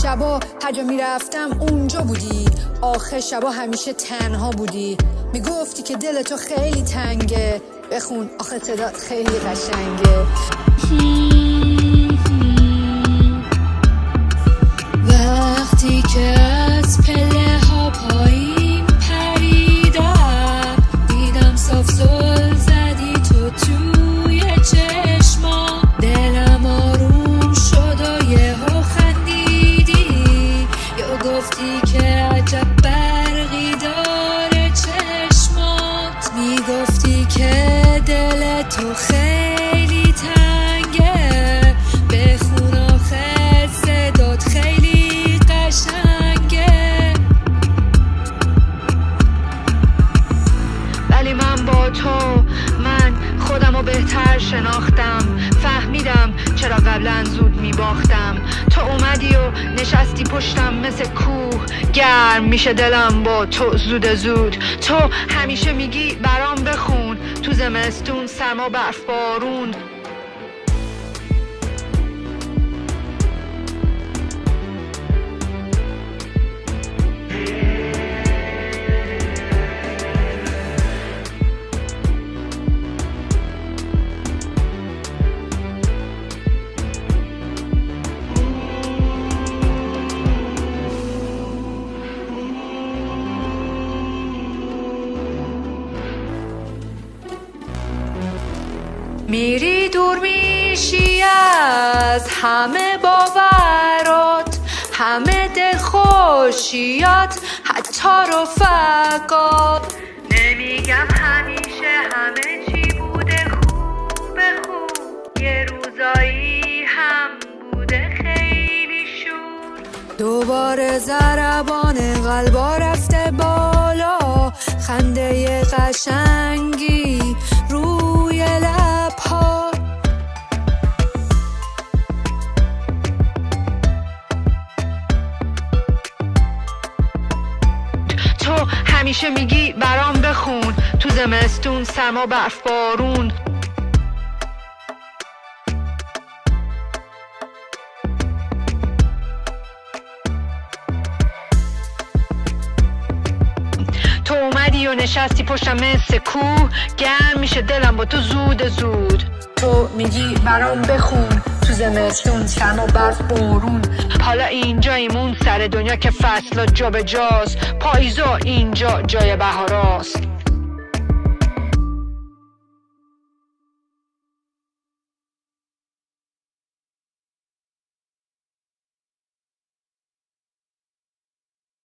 شبا هر جا میرفتم اونجا بودی، آخر شبا همیشه تنها بودی. میگفتی که دل تو خیلی تنگه، بخون آخه صدات خیلی قشنگه. وقتی که از پله ها پایین پریدم، دیدم صاف زل زدی تو توی چشما، دلم آروم شد و یهو خندیدی، یا گفتی که عجب برقی داره چشمات، میگفتی که دل تو خیلی تنگه، بخون آخه صدات خیلی قشنگه. ولی من با تو، من خودمو بهتر شناختم، فهمیدم چرا قبلا زود میباختم. تو اومدی و نشستی پشتم مثل کوه، گرم میشه دلم با تو زود زود. تو همیشه میگی برام بخون، تو زمستون سرما برف بارون. میری دور میشی از همه باورات، همه دلخوشیات، حتی رفقات. نمیگم همیشه همه چی بوده خوب خوب، یه روزایی هم بوده خیلی شور. دوباره ضربان قلبا رفته بالا، خنده قشنگی روی لبها. تو همیشه میگی برام بخون، تو زمستون سرما برف بارون. تو اومدی و نشستی پشتم مثل کوه، گرم میشه دلم با تو زود زود. تو میگی برام بخون، تو زمستون سرما برف بارون. حالا اینجاییم اون سر دنیا که فصلا جا به جاست، پاییزا اینجا جای بهاراست.